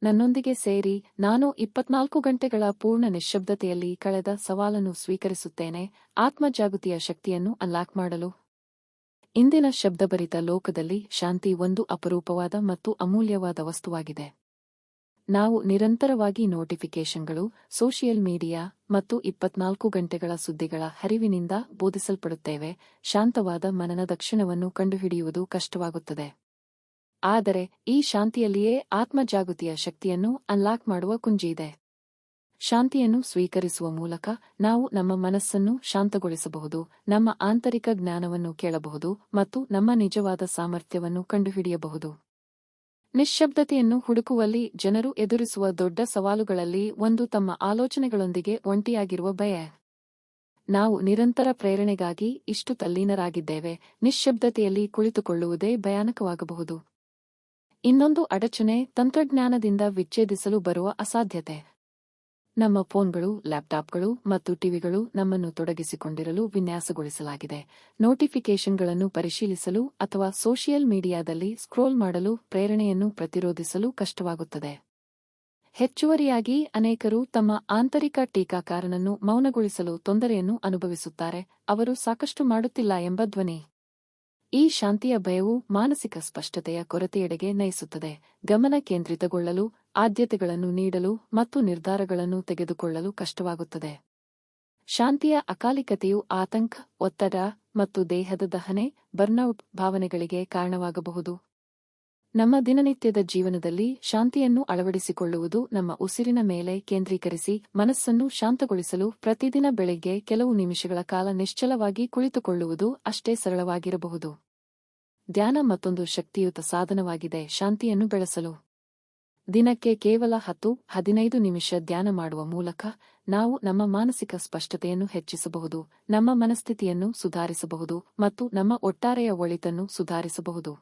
ನನ್ನೊಂದಿಗೆ ಸೇರಿ ನಾನು 24 ಗಂಟೆಗಳ ಪೂರ್ಣ ನಿಶ್ಶಬ್ದತೆಯಲ್ಲಿ ಕಳೆದ ಸವಾಲನ್ನು ಸ್ವೀಕರಿಸುತ್ತೇನೆ, ಆತ್ಮಜಾಗೃತಿಯ ಶಕ್ತಿಯನ್ನು ಅನ್ಲಾಕ್ ಮಾಡಲು. ಇಂದಿನ ಶಬ್ದಭರಿತ ಲೋಕದಲ್ಲಿ ಶಾಂತಿ ಒಂದು ಅಪರೂಪವಾದ ಮತ್ತು ಅಮೂಲ್ಯವಾದ ವಸ್ತುವಾಗಿದೆ. ನಾವು ನಿರಂತರವಾಗಿ ನೋಟಿಫಿಕೇಷನ್ಗಳು, ಸೋಷಿಯಲ್ ಮೀಡಿಯಾ ಮತ್ತು 24 ಗಂಟೆಗಳ ಸುದ್ದಿಗಳ ಹರಿವಿನಿಂದ ಬೋಧಿಸಲ್ಪಡುತ್ತೇವೆ. ಶಾಂತವಾದ ಮನನದ ಕ್ಷಣವನ್ನು ಕಂಡುಹಿಡಿಯುವುದು ಕಷ್ಟವಾಗುತ್ತದೆ. ಆದರೆ ಈ ಶಾಂತಿಯಲ್ಲಿಯೇ ಆತ್ಮಜಾಗೃತಿಯ ಶಕ್ತಿಯನ್ನು ಅನ್ಲಾಕ್ ಮಾಡುವ ಕುಂಜಿಯಿದೆ. ಶಾಂತಿಯನ್ನು ಸ್ವೀಕರಿಸುವ ಮೂಲಕ ನಾವು ನಮ್ಮ ಮನಸ್ಸನ್ನು ಶಾಂತಗೊಳಿಸಬಹುದು, ನಮ್ಮ ಆಂತರಿಕ ಜ್ಞಾನವನ್ನು ಕೇಳಬಹುದು ಮತ್ತು ನಮ್ಮ ನಿಜವಾದ ಸಾಮರ್ಥ್ಯವನ್ನು ಕಂಡುಹಿಡಿಯಬಹುದು. ನಿಶ್ಶಬ್ದತೆಯನ್ನು ಹುಡುಕುವಲ್ಲಿ ಜನರು ಎದುರಿಸುವ ದೊಡ್ಡ ಸವಾಲುಗಳಲ್ಲಿ ಒಂದು ತಮ್ಮ ಆಲೋಚನೆಗಳೊಂದಿಗೆ ಒಂಟಿಯಾಗಿರುವ ಭಯ. ನಾವು ನಿರಂತರ ಪ್ರೇರಣೆಗಾಗಿ ಇಷ್ಟು ತಲ್ಲೀನರಾಗಿದ್ದೇವೆ, ನಿಶ್ಶಬ್ದತೆಯಲ್ಲಿ ಕುಳಿತುಕೊಳ್ಳುವುದೇ ಭಯಾನಕವಾಗಬಹುದು. ಇನ್ನೊಂದು ಅಡಚಣೆ ತಂತ್ರಜ್ಞಾನದಿಂದ ವಿಚ್ಛೇದಿಸಲು ಬರುವ ಅಸಾಧ್ಯತೆ. ನಮ್ಮ ಫೋನ್ಗಳು, ಲ್ಯಾಪ್ಟಾಪ್ಗಳು ಮತ್ತು ಟಿವಿಗಳು ನಮ್ಮನ್ನು ತೊಡಗಿಸಿಕೊಂಡಿರಲು ವಿನ್ಯಾಸಗೊಳಿಸಲಾಗಿದೆ. ನೋಟಿಫಿಕೇಷನ್ಗಳನ್ನು ಪರಿಶೀಲಿಸಲು ಅಥವಾ ಸೋಷಿಯಲ್ ಮೀಡಿಯಾದಲ್ಲಿ ಸ್ಕ್ರೋಲ್ ಮಾಡಲು ಪ್ರೇರಣೆಯನ್ನು ಪ್ರತಿರೋಧಿಸಲು ಕಷ್ಟವಾಗುತ್ತದೆ. ಹೆಚ್ಚುವರಿಯಾಗಿ, ಅನೇಕರು ತಮ್ಮ ಆಂತರಿಕ ಟೀಕಾಕಾರನನ್ನು ಮೌನಗೊಳಿಸಲು ತೊಂದರೆಯನ್ನು ಅನುಭವಿಸುತ್ತಾರೆ, ಅವರು ಸಾಕಷ್ಟು ಮಾಡುತ್ತಿಲ್ಲ ಎಂಬ ಧ್ವನಿ. ಈ ಶಾಂತಿಯ ಭಯವು ಮಾನಸಿಕ ಸ್ಪಷ್ಟತೆಯ ಕೊರತೆಯೆಡೆಗೆ ನಯಿಸುತ್ತದೆ, ಗಮನ ಕೇಂದ್ರಿತಗೊಳ್ಳಲು, ಆದ್ಯತೆಗಳನ್ನು ನೀಡಲು ಮತ್ತು ನಿರ್ಧಾರಗಳನ್ನು ತೆಗೆದುಕೊಳ್ಳಲು ಕಷ್ಟವಾಗುತ್ತದೆ. ಶಾಂತಿಯ ಅಕಾಲಿಕತೆಯು ಆತಂಕ, ಒತ್ತಡ ಮತ್ತು ದೇಹದ ದಹನೆ, ಬರ್ನ್ಔಟ್ ಭಾವನೆಗಳಿಗೆ ಕಾರಣವಾಗಬಹುದು. ನಮ್ಮ ದಿನನಿತ್ಯದ ಜೀವನದಲ್ಲಿ ಶಾಂತಿಯನ್ನು ಅಳವಡಿಸಿಕೊಳ್ಳುವುದು ನಮ್ಮ ಉಸಿರಿನ ಮೇಲೆ ಕೇಂದ್ರೀಕರಿಸಿ ಮನಸ್ಸನ್ನು ಶಾಂತಗೊಳಿಸಲು ಪ್ರತಿದಿನ ಬೆಳಿಗ್ಗೆ ಕೆಲವು ನಿಮಿಷಗಳ ಕಾಲ ನಿಶ್ಚಲವಾಗಿ ಕುಳಿತುಕೊಳ್ಳುವುದು ಅಷ್ಟೇ ಸರಳವಾಗಿರಬಹುದು. ಧ್ಯಾನ ಮತ್ತೊಂದು ಶಕ್ತಿಯುತ ಸಾಧನವಾಗಿದೆ ಶಾಂತಿಯನ್ನು ಬೆಳೆಸಲು. ದಿನಕ್ಕೆ ಕೇವಲ 10-15 ನಿಮಿಷ ಧ್ಯಾನ ಮಾಡುವ ಮೂಲಕ ನಾವು ನಮ್ಮ ಮಾನಸಿಕ ಸ್ಪಷ್ಟತೆಯನ್ನು ಹೆಚ್ಚಿಸಬಹುದು, ನಮ್ಮ ಮನಸ್ಥಿತಿಯನ್ನು ಸುಧಾರಿಸಬಹುದು ಮತ್ತು ನಮ್ಮ ಒಟ್ಟಾರೆಯ ಒಳಿತನ್ನು ಸುಧಾರಿಸಬಹುದು.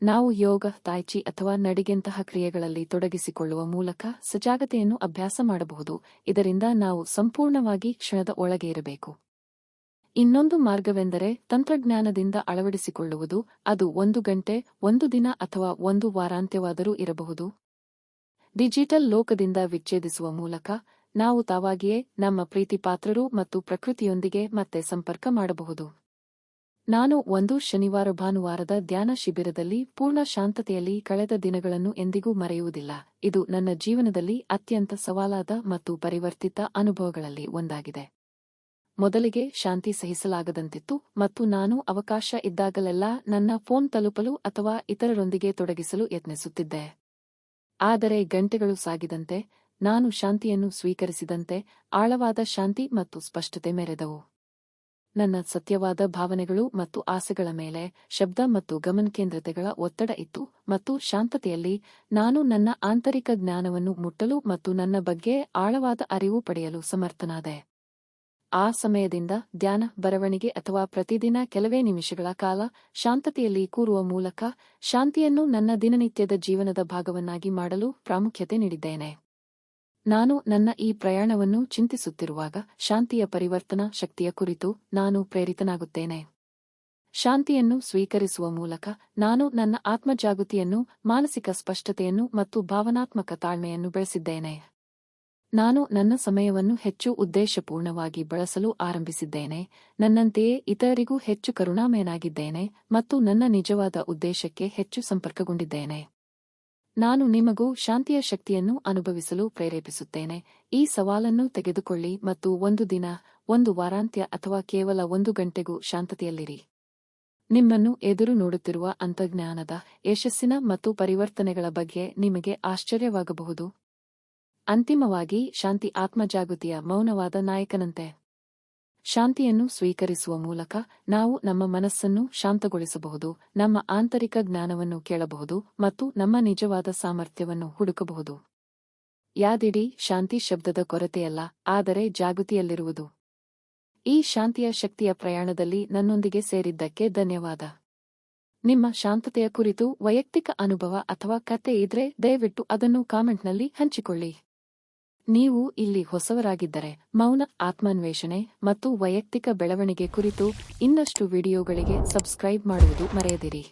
ನಾವು ಯೋಗ, ತಾಯ್ಚಿ ಅಥವಾ ನಡಿಗೆಂತಹ ಕ್ರಿಯೆಗಳಲ್ಲಿ ತೊಡಗಿಸಿಕೊಳ್ಳುವ ಮೂಲಕ ಸಜಾಗತೆಯನ್ನು ಅಭ್ಯಾಸ ಮಾಡಬಹುದು, ಇದರಿಂದ ನಾವು ಸಂಪೂರ್ಣವಾಗಿ ಕ್ಷಣದ ಒಳಗೆ ಇರಬೇಕು. ಇನ್ನೊಂದು ಮಾರ್ಗವೆಂದರೆ ತಂತ್ರಜ್ಞಾನದಿಂದ ಅಳವಡಿಸಿಕೊಳ್ಳುವುದು, ಅದು 1 ಗಂಟೆ, 1 ದಿನ ಅಥವಾ 1 ವಾರಾಂತ್ಯವಾದರೂ ಇರಬಹುದು. ಡಿಜಿಟಲ್ ಲೋಕದಿಂದ ವಿಚ್ಛೇದಿಸುವ ಮೂಲಕ ನಾವು ತಾವಾಗಿಯೇ ನಮ್ಮ ಪ್ರೀತಿಪಾತ್ರರು ಮತ್ತು ಪ್ರಕೃತಿಯೊಂದಿಗೆ ಮತ್ತೆ ಸಂಪರ್ಕ ಮಾಡಬಹುದು. ನಾನು ಒಂದು ಶನಿವಾರ-ಭಾನುವಾರದ ಧ್ಯಾನ ಶಿಬಿರದಲ್ಲಿ ಪೂರ್ಣ ಶಾಂತತೆಯಲ್ಲಿ ಕಳೆದ ದಿನಗಳನ್ನು ಎಂದಿಗೂ ಮರೆಯುವುದಿಲ್ಲ. ಇದು ನನ್ನ ಜೀವನದಲ್ಲಿ ಅತ್ಯಂತ ಸವಾಲಾದ ಮತ್ತು ಪರಿವರ್ತಿತ ಅನುಭವಗಳಲ್ಲಿ ಒಂದಾಗಿದೆ. ಮೊದಲಿಗೆ ಶಾಂತಿ ಸಹಿಸಲಾಗದಂತಿತ್ತು ಮತ್ತು ನಾನು ಅವಕಾಶ ಇದ್ದಾಗಲೆಲ್ಲ ನನ್ನ ಫೋನ್ ತಲುಪಲು ಅಥವಾ ಇತರರೊಂದಿಗೆ ತೊಡಗಿಸಲು ಯತ್ನಿಸುತ್ತಿದ್ದೆ. ಆದರೆ ಗಂಟೆಗಳು ಸಾಗಿದಂತೆ, ನಾನು ಶಾಂತಿಯನ್ನು ಸ್ವೀಕರಿಸಿದಂತೆ, ಆಳವಾದ ಶಾಂತಿ ಮತ್ತು ಸ್ಪಷ್ಟತೆ ಮೆರೆದವು. ನನ್ನ ಸತ್ಯವಾದ ಭಾವನೆಗಳು ಮತ್ತು ಆಸೆಗಳ ಮೇಲೆ ಶಬ್ದ ಮತ್ತು ಗಮನಕೇಂದ್ರತೆಗಳ ಒತ್ತಡ ಇತ್ತು ಮತ್ತು ಶಾಂತತೆಯಲ್ಲಿ ನಾನು ನನ್ನ ಆಂತರಿಕ ಜ್ಞಾನವನ್ನು ಮುಟ್ಟಲು ಮತ್ತು ನನ್ನ ಬಗ್ಗೆ ಆಳವಾದ ಅರಿವು ಪಡೆಯಲು ಸಮರ್ಥನಾದೆ. ಆ ಸಮಯದಿಂದ ಧ್ಯಾನ, ಬರವಣಿಗೆ ಅಥವಾ ಪ್ರತಿದಿನ ಕೆಲವೇ ನಿಮಿಷಗಳ ಕಾಲ ಶಾಂತತೆಯಲ್ಲಿ ಕೂರುವ ಮೂಲಕ ಶಾಂತಿಯನ್ನು ನನ್ನ ದಿನನಿತ್ಯದ ಜೀವನದ ಭಾಗವನ್ನಾಗಿ ಮಾಡಲು ಪ್ರಾಮುಖ್ಯತೆ ನೀಡಿದ್ದೇನೆ. ನಾನು ನನ್ನ ಈ ಪ್ರಯಾಣವನ್ನು ಚಿಂತಿಸುತ್ತಿರುವಾಗ ಶಾಂತಿಯ ಪರಿವರ್ತನಾ ಶಕ್ತಿಯ ಕುರಿತು ನಾನು ಪ್ರೇರಿತನಾಗುತ್ತೇನೆ. ಶಾಂತಿಯನ್ನು ಸ್ವೀಕರಿಸುವ ಮೂಲಕ ನಾನು ನನ್ನ ಆತ್ಮಜಾಗೃತಿಯನ್ನು, ಮಾನಸಿಕ ಸ್ಪಷ್ಟತೆಯನ್ನು ಮತ್ತು ಭಾವನಾತ್ಮಕ ತಾಳ್ಮೆಯನ್ನು ಬೆಳೆಸಿದ್ದೇನೆ. ನಾನು ನನ್ನ ಸಮಯವನ್ನು ಹೆಚ್ಚು ಉದ್ದೇಶಪೂರ್ಣವಾಗಿ ಬಳಸಲು ಆರಂಭಿಸಿದ್ದೇನೆ, ನನ್ನಂತೆಯೇ ಇತರರಿಗೂ ಹೆಚ್ಚು ಕರುಣಾಮಯನಾಗಿದ್ದೇನೆ ಮತ್ತು ನನ್ನ ನಿಜವಾದ ಉದ್ದೇಶಕ್ಕೆ ಹೆಚ್ಚು ಸಂಪರ್ಕಗೊಂಡಿದ್ದೇನೆ. ನಾನು ನಿಮಗೂ ಶಾಂತಿಯ ಶಕ್ತಿಯನ್ನು ಅನುಭವಿಸಲು ಪ್ರೇರೇಪಿಸುತ್ತೇನೆ. ಈ ಸವಾಲನ್ನು ತೆಗೆದುಕೊಳ್ಳಿ ಮತ್ತು 1 ದಿನ, 1 ವಾರಾಂತ್ಯ ಅಥವಾ ಕೇವಲ 1 ಗಂಟೆಗೂ ಶಾಂತತೆಯಲ್ಲಿರಿ. ನಿಮ್ಮನ್ನು ಎದುರು ನೋಡುತ್ತಿರುವ ಅಂತರ್ಜ್ಞಾನದ, ಯಶಸ್ಸಿನ ಮತ್ತು ಪರಿವರ್ತನೆಗಳ ಬಗ್ಗೆ ನಿಮಗೆ ಆಶ್ಚರ್ಯವಾಗಬಹುದು. ಅಂತಿಮವಾಗಿ, ಶಾಂತಿ ಆತ್ಮಜಾಗೃತಿಯ ಮೌನವಾದ ನಾಯಕನಂತೆ. ಶಾಂತಿಯನ್ನು ಸ್ವೀಕರಿಸುವ ಮೂಲಕ ನಾವು ನಮ್ಮ ಮನಸ್ಸನ್ನು ಶಾಂತಗೊಳಿಸಬಹುದು, ನಮ್ಮ ಆಂತರಿಕ ಜ್ಞಾನವನ್ನು ಕೇಳಬಹುದು ಮತ್ತು ನಮ್ಮ ನಿಜವಾದ ಸಾಮರ್ಥ್ಯವನ್ನು ಹುಡುಕಬಹುದು. ಯಾದಿಡಿ, ಶಾಂತಿ ಶಬ್ದದ ಕೊರತೆಯಲ್ಲ, ಆದರೆ ಜಾಗೃತಿಯಲ್ಲಿರುವುದು. ಈ ಶಾಂತಿಯ ಶಕ್ತಿಯ ಪ್ರಯಾಣದಲ್ಲಿ ನನ್ನೊಂದಿಗೆ ಸೇರಿದ್ದಕ್ಕೆ ಧನ್ಯವಾದ. ನಿಮ್ಮ ಶಾಂತತೆಯ ಕುರಿತು ವೈಯಕ್ತಿಕ ಅನುಭವ ಅಥವಾ ಕತೆ ಇದ್ರೆ ದಯವಿಟ್ಟು ಅದನ್ನು ಕಾಮೆಂಟ್ನಲ್ಲಿ ಹಂಚಿಕೊಳ್ಳಿ. ನೀವು ಇಲ್ಲಿ ಹೊಸವರಾಗಿದ್ದರೆ ಮೌನ, ಆತ್ಮಾನ್ವೇಷಣೆ ಮತ್ತು ವೈಯಕ್ತಿಕ ಬೆಳವಣಿಗೆ ಕುರಿತು ಇನ್ನಷ್ಟು ವಿಡಿಯೋಗಳಿಗೆ ಸಬ್ಸ್ಕ್ರೈಬ್ ಮಾಡುವುದು ಮರೆಯದಿರಿ.